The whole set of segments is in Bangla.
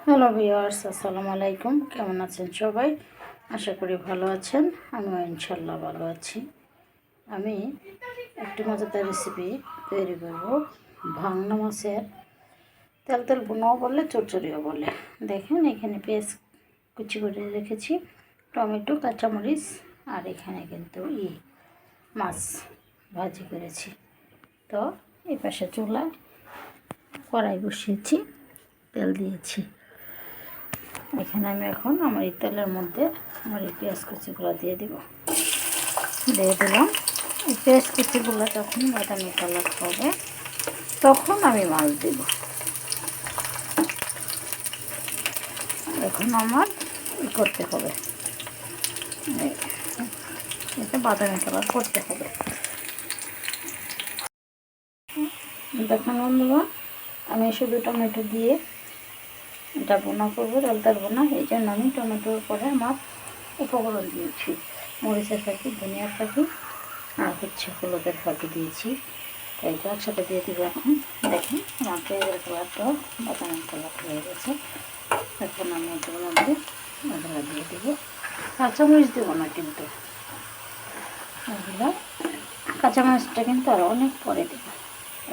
হ্যালো ভিউয়ার্স, আসসালামু আলাইকুম। কেমন আছেন সবাই? আশা করি ভালো আছেন। আমিও ইনশাল্লাহ ভালো আছি। আমি একটি মজাদার রেসিপি তৈরি করব। ভাংনা মাছের তেল তেল বোনাও বলে, চচ্চড়িও বলে। দেখেন, এখানে পেঁয়াজ কুচি করে রেখেছি, টমেটো, কাঁচামরিচ, আর এখানে কিন্তু মাছ ভাজি করেছি। তো এই পাশে চুলায় কড়াই বসিয়েছি, তেল দিয়েছি। এখানে আমি এখন আমার এই তেলের মধ্যে আমার এই পেঁয়াজ কুচিগুলো দিয়ে দিলাম। এই পেঁয়াজ কুচিগুলো যখন বাদামি কালার হবে তখন আমি মাছ দেব। এখন আমার করতে হবে, এটা বাদামি কালার করতে হবে। দেখুন বন্ধুগণ, আমি শুধু টমেটো দিয়ে এটা বোনা করবো, ডালতার বোনা। এই জন্য আমি টমেটোর পরে আমার উপকরণ দিয়েছি, মরিচের ফাঁকি, ধনিয়ার ফাঁকি, আর হলুদের ফাঁকি দিয়েছি। তাই তো একসাথে দিয়ে দিব। এখন দেখুন আমার পেঁয়াজের কালারটা বাদামি কালার হয়ে গেছে। এখন আমি এটার মধ্যে এগুলো দিয়ে দেবো। কাঁচামরিচ দেবো না কিন্তু, এগুলো কাঁচামরিচটা কিন্তু আরও অনেক পরে দেবো।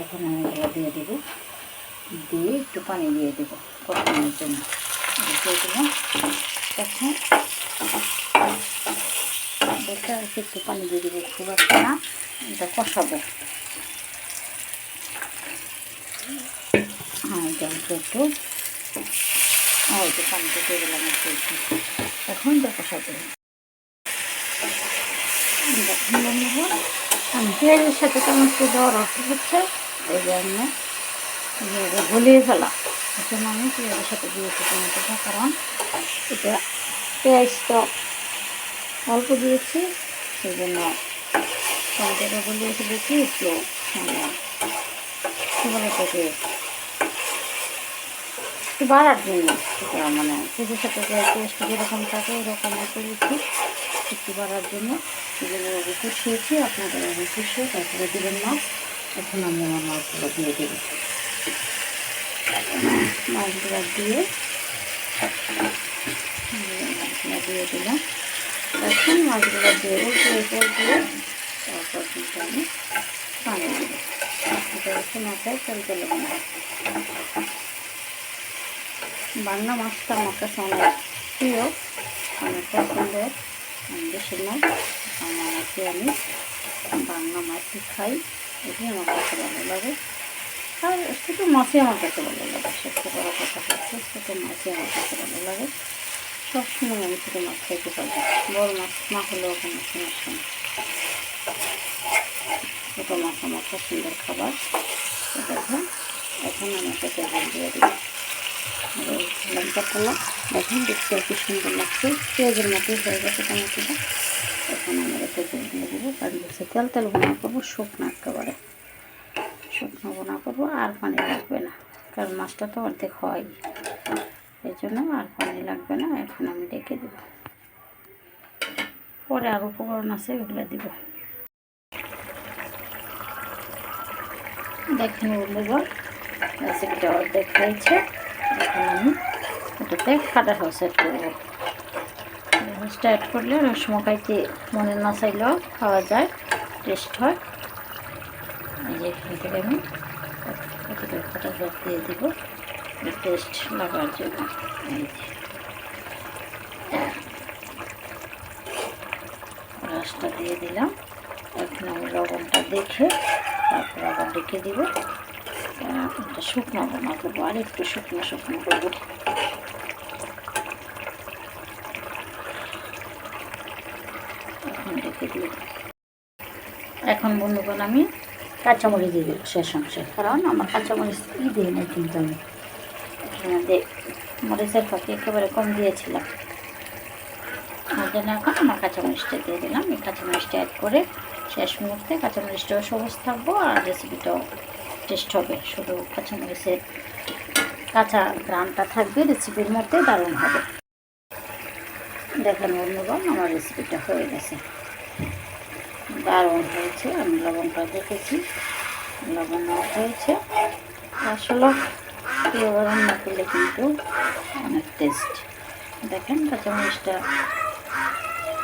এখন আমি এগুলো দিয়ে দেবো, দিয়ে একটু পানি দিয়ে দেবো কষানোর জন্য। দিয়ে দিলাম। এখন দেখে আর একটু পানি দিয়ে দেবো, খুব একটা না, এটা কষাবো। হ্যাঁ, এটা একটু পানিটা দিয়ে দিলাম একটু। এখন এটা কষাবো। দেখুন বন্ধুরা, আমি পেঁয়াজের সাথে চামচটা দেওয়ার অর্থ হচ্ছে এই জন্য গলিয়ে ফেলা। এই জন্য আমি পেঁয়াজের সাথে দিয়েছি টমেটোটা, কারণ এটা পেঁয়াজ তো অল্প দিয়েছি, সেই জন্য টমেটোটা গলিয়ে ফেলেছি একটু থেকে একটু বাড়ার জন্য। সেটা মানে পেঁয়াজের সাথে টেস্ট যেরকম থাকে এরকম করেছি, একটু বাড়ার জন্য সেগুলো কষিয়েছি। আপনাদের কষিয়ে তারপরে দেবেন মাছ। এখন আমি আমার মাছগুলো দিয়ে দেবো। মাছগুলো দিয়ে দিলাম। এখন মাছগুলো দিয়ে উল্টিয়ে তারপর কিন্তু আমি পানি দেবো। এটা হচ্ছে মাথায় তেল তেলে বাংলা মাছটা আমার কাছে অনেক প্রিয়, অনেক পছন্দের। দেশের মাছ আমি বাংলা মাছই খাই, এটাই আমার কাছে ভালো লাগে। আর ছোটো মাছই আমার কাছে ভালো লাগে। সবচেয়ে বড় কথা হচ্ছে ছোটো মাছই আমার কাছে ভালো লাগে। সবসময় আমি ছোটো মাছ খাইতে পারবো, বড় মাছ না হলেও কোনো সমস্যা নেই। ছোটো মাছ আমার পছন্দের খাবার। দেখুন, এখন আমি একটা তেল দিয়ে দিই। লঙ্কা তোলা দেখুন, দেখতে কি সুন্দর লাগছে, পেঁয়াজের মতোই হয়ে গেছে টমেটোটা। এখন আমরা একটা তেল দিয়ে দেবো। কারণ হচ্ছে তেল তেল বোনা করবো, শুকনো একেবারে শুকনো বোনা করবো, আর পানি লাগবে না, কারণ মাছটা তো অর্ধেক হয়, এই জন্য আর পানি লাগবে না। এখন আমি রেখে দেব, পরে আর উপকরণ আছে ওগুলো দিব। দেখেন বন্ধুগণ, রেসিপিটা অর্ধেক হয়েছে। এখন আমি এটাতে কাটা সস অ্যাড করবো। সসটা অ্যাড করলে অনেক সময় খাইতে মনে না চাইলেও খাওয়া যায়, টেস্ট হয়। এই যে এখান থেকে আমি কাটা সস দিয়ে দিব টেস্ট লাগার জন্য। এই যে রসটা দিয়ে দিলাম। এখন আমি লবণটা দেখে তারপর আবার রেখে দিব। এটা শুকনো বোনা করবো, আর একটু শুকনো শুকনো করবো। এখন রেখে দিব। এখন বন্ধুগণ আমি কাঁচামরিচ দিয়ে দেবো শেষ অংশে, কারণ আমার কাঁচামরিচ দিই না কিন্তু আমি এখানে মরিচের ফাঁকি একেবারে কম দিয়েছিলাম। তার জন্য এখন আমার কাঁচামরিচটা দিয়ে দিলাম। এই কাঁচামরিচটা অ্যাড করে শেষ মুহূর্তে কাঁচামরিচটাও সবুজ থাকবো, আর রেসিপিটাও টেস্ট হবে। শুধু কাঁচামরিচের কাঁচা গ্রামটা থাকবে রেসিপির মধ্যে, দারুণ হবে। দেখেন বন্ধুগণ, আমার রেসিপিটা হয়ে গেছে, দারুণ হয়েছে। আমি লবণটা দেখেছি, লবণ হয়েছে। আসলে এভাবে রান্না করলে কিন্তু অনেক টেস্ট। দেখেন কাঁচামরিচটা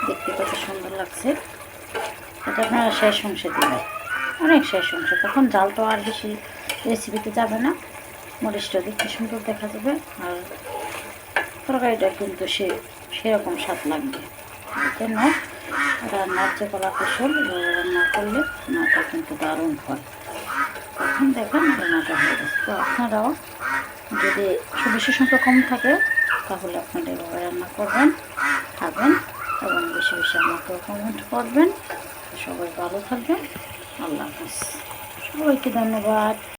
দেখতে কত সুন্দর লাগছে। এটা আপনারা শেষ অংশে দেবেন, অনেক শেষ অংশে, তখন জাল তো আর বেশি রেসিপিতে যাবে না, মরিচটা দেখতে সুন্দর দেখা যাবে আর তরকারিটা কিন্তু সেরকম স্বাদ লাগবে। এই জন্য রান্নার যে কলা কৌশল রান্না করলে রান্নাটা কিন্তু দারুণ হয়। এখন দেখেন রান্নাটা হয়ে গেছে। তো আপনারাও যদি বেশি সংখ্যা কম থাকে তাহলে আপনারা এভাবে রান্না করবেন, খাবেন এবং বেশি বেশি আমাকেও কমেন্ট করবেন। সবাই ভালো থাকবেন। আল্লাহ হাফেজ। সবাইকে ধন্যবাদ।